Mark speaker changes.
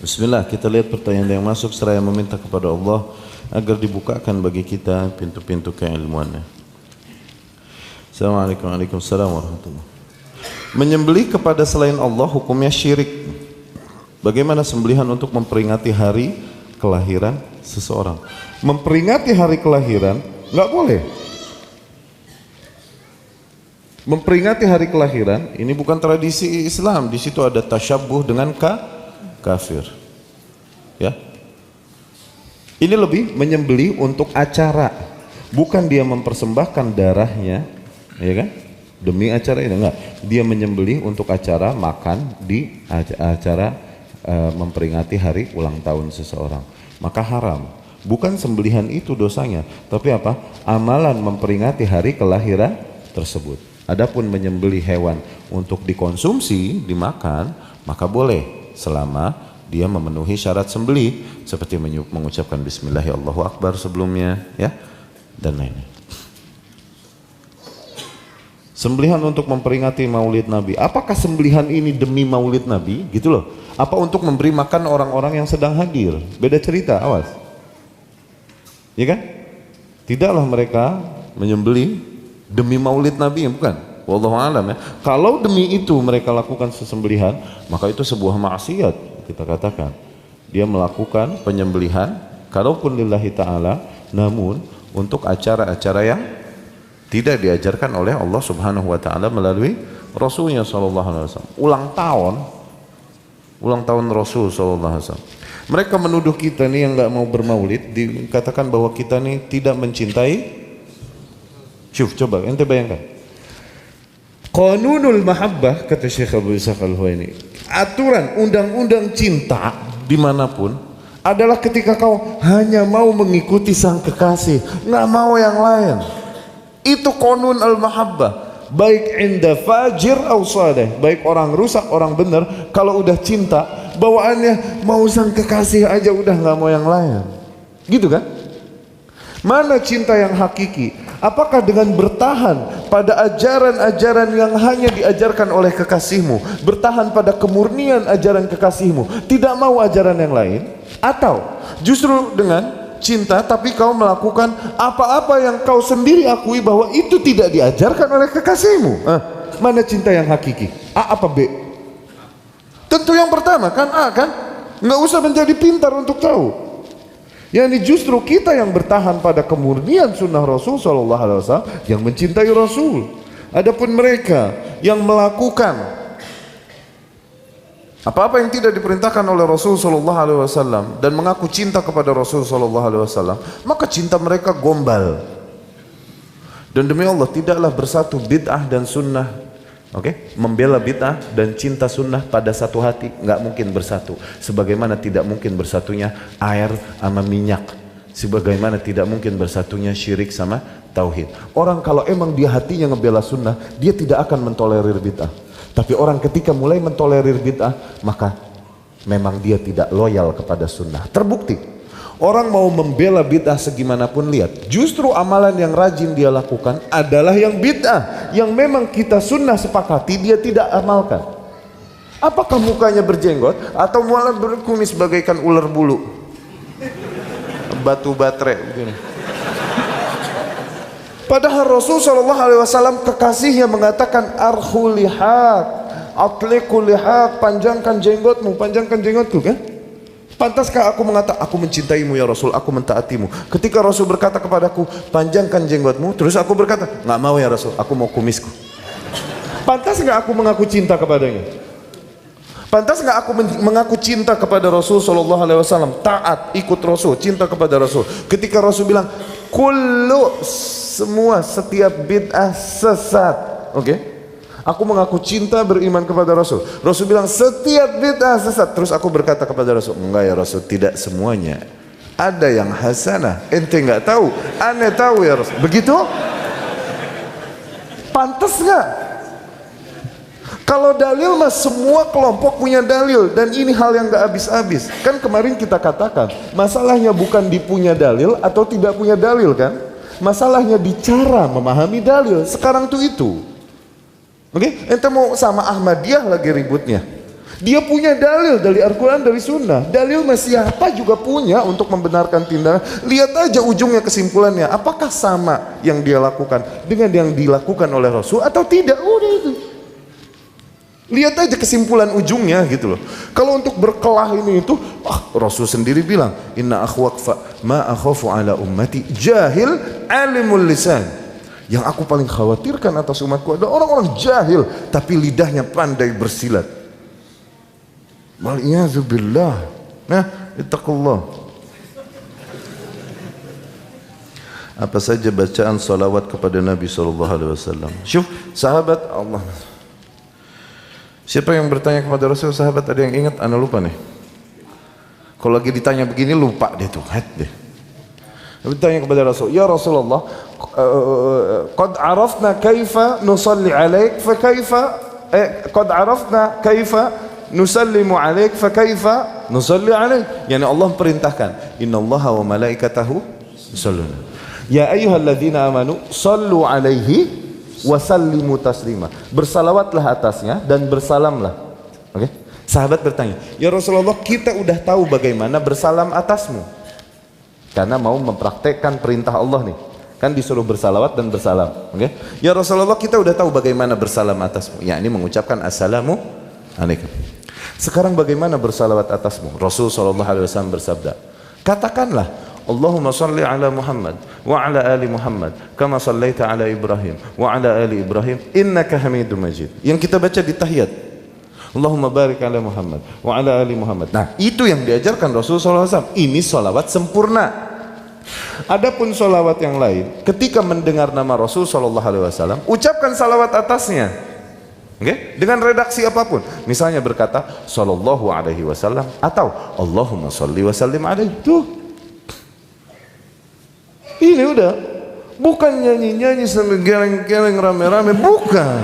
Speaker 1: Bismillah, kita lihat pertanyaan yang masuk seraya meminta kepada Allah agar dibukakan bagi kita pintu-pintu keilmuannya. Assalamualaikum warahmatullahi wabarakatuh. Menyembelih kepada selain Allah hukumnya syirik. Bagaimana sembelihan untuk memperingati hari kelahiran seseorang? Memperingati hari kelahiran nggak boleh. Memperingati hari kelahiran ini bukan tradisi Islam. Di situ ada tasyabbuh dengan kafir. Ya. Ini lebih menyembelih untuk acara, bukan dia mempersembahkan darahnya, ya kan? Demi acara ini enggak. Dia menyembelih untuk acara makan di acara memperingati hari ulang tahun seseorang. Maka haram. Bukan sembelihan itu dosanya, tapi apa? Amalan memperingati hari kelahiran tersebut. Adapun menyembelih hewan untuk dikonsumsi, dimakan, maka boleh selama dia memenuhi syarat sembelih seperti mengucapkan Bismillahirrahmanirrahim sebelumnya, ya, dan lainnya. Sembelihan untuk memperingati Maulid Nabi. Apakah sembelihan ini demi Maulid Nabi? Gitu loh. Apa untuk memberi makan orang-orang yang sedang hadir? Beda cerita, awas. Ya kan? Tidaklah mereka menyembelih demi Maulid Nabi, bukan. Wallahu a'lam, ya. Kalau demi itu mereka lakukan sesembelihan, maka itu sebuah maksiat, kita katakan. Dia melakukan penyembelihan kalaupun lillahi ta'ala, namun untuk acara-acara yang tidak diajarkan oleh Allah Subhanahu wa taala melalui Rasulnya sallallahu alaihi wasallam. Ulang tahun Rasul sallallahu alaihi wasallam. Mereka menuduh kita nih yang enggak mau bermaulid, dikatakan bahwa kita nih tidak mencintai. Coba ente bayangkan. Qanunul mahabbah, kata Syekh Abu Ishaq Al-Huwaini, aturan undang-undang cinta dimanapun adalah ketika kau hanya mau mengikuti sang kekasih, nggak mau yang lain. Itu qanun al-mahabbah. Baik inda fajir atau saleh, baik orang rusak orang benar, kalau udah cinta bawaannya mau sang kekasih aja, udah nggak mau yang lain. Gitu kan? Mana cinta yang hakiki? Apakah dengan bertahan pada ajaran-ajaran yang hanya diajarkan oleh kekasihmu, bertahan pada kemurnian ajaran kekasihmu, tidak mau ajaran yang lain? Atau justru dengan cinta tapi kau melakukan apa-apa yang kau sendiri akui bahwa itu tidak diajarkan oleh kekasihmu? Mana cinta yang hakiki? A apa B? Tentu yang pertama kan, A kan? Nggak usah menjadi pintar untuk tahu. Yang justru kita yang bertahan pada kemurnian sunnah Rasul sallallahu alaihi wasallam, yang mencintai Rasul. Adapun mereka yang melakukan apa-apa yang tidak diperintahkan oleh Rasul sallallahu alaihi wasallam dan mengaku cinta kepada Rasul sallallahu alaihi wasallam, maka cinta mereka gombal. Dan demi Allah tidaklah bersatu bid'ah dan sunnah. Membela bid'ah dan cinta sunnah pada satu hati nggak mungkin bersatu. Sebagaimana tidak mungkin bersatunya air sama minyak. Sebagaimana tidak mungkin bersatunya syirik sama tauhid. Orang kalau emang dia hatinya ngebela sunnah, dia tidak akan mentolerir bid'ah. Tapi orang ketika mulai mentolerir bid'ah, maka memang dia tidak loyal kepada sunnah. Terbukti. Orang mau membela bid'ah segimanapun, lihat, justru amalan yang rajin dia lakukan adalah yang bid'ah, yang memang kita sunnah sepakati dia tidak amalkan. Apakah mukanya berjenggot atau malah berkumis bagaikan ular bulu, batu baterai begini. Padahal Rasul sallallahu alaihi wasallam kekasihnya mengatakan arhu lihat, atliqu lihat, panjangkan jenggotmu, panjangkan jenggotku, kan? Pantaskah aku mengatakan aku mencintaimu ya Rasul, aku mentaatimu? Ketika Rasul berkata kepadaku, panjangkan jenggotmu, terus aku berkata, nggak mau ya Rasul, aku mau kumisku. Pantas nggak aku mengaku cinta kepadanya? Pantas nggak aku mengaku cinta kepada Rasul sallallahu alaihi wasallam, taat, ikut Rasul, cinta kepada Rasul? Ketika Rasul bilang, kullu, semua, setiap bid'ah sesat. Aku mengaku cinta beriman kepada Rasul. Rasul bilang setiap bid'ah sesat. Terus aku berkata kepada Rasul, enggak ya Rasul, tidak semuanya. Ada yang hasanah, ente nggak tahu, aneh tahu ya Rasul. Begitu? Pantas nggak? Kalau dalil mah semua kelompok punya dalil, dan ini hal yang nggak habis-habis. Kan kemarin kita katakan masalahnya bukan di punya dalil atau tidak punya dalil, kan? Masalahnya di cara memahami dalil. Sekarang tuh itu. Ente mau sama Ahmadiyah lagi ributnya. Dia punya dalil dari Al-Quran, dari Sunnah. Dalil siapa juga punya untuk membenarkan tindakan. Lihat aja ujungnya, kesimpulannya. Apakah sama yang dia lakukan dengan yang dilakukan oleh Rasul atau tidak? Udah itu. Lihat aja kesimpulan ujungnya gitu loh. Kalau untuk berkelah ini itu, Rasul sendiri bilang, inna akhwaqfa ma akhafu ala ummati jahil alimul lisan. Yang aku paling khawatirkan atas umatku adalah orang-orang jahil tapi lidahnya pandai bersilat. Wal'iyazubillah. Nah, ittaqullah. Apa saja bacaan salawat kepada Nabi SAW? Syuf, sahabat Allah. Siapa yang bertanya kepada Rasul? Sahabat ada yang ingat? Ana lupa nih. Kalau lagi ditanya begini lupa deh tuh, deh. Bertanya kepada Rasul, ya Rasulullah, qad arafna kaifa nusalli alaik, fa kaifa qad arafna kaifa nusallimu alaik, fa kaifa nusalli alaik. Yani Allah perintahkan, innallaha wa malaikatahu yusalluna. Ya ayyuhalladzina amanu sallu alaihi wa sallimu taslima. Bersalawatlah atasnya dan bersalamlah. Oke? Sahabat bertanya, ya Rasulullah, kita udah tahu bagaimana bersalam atasmu. Karena mau mempraktekkan perintah Allah nih. Kan disuruh bersalawat dan bersalam. Oke? Ya Rasulullah, kita udah tahu bagaimana bersalam atasmu. Ya, ini mengucapkan assalamu alaikum. Sekarang bagaimana bersalawat atasmu? Rasul SAW bersabda, katakanlah, Allahumma salli ala Muhammad wa ala ali Muhammad kama sallaita ala Ibrahim wa ala ali Ibrahim innaka Hamidum Majid. Yang kita baca di tahiyat, Allahumma barik ala Muhammad wa ala ali Muhammad. Nah, itu yang diajarkan Rasul SAW. Ini salawat sempurna. Adapun salawat yang lain, ketika mendengar nama Rasul SAW, ucapkan salawat atasnya. Okay? Dengan redaksi apapun, misalnya berkata sallallahu alaihi wasallam atau Allahumma salli wa sallim alaihi. Tuh, ini udah bukan nyanyi-nyanyi sambil geleng-geleng rame-rame, bukan.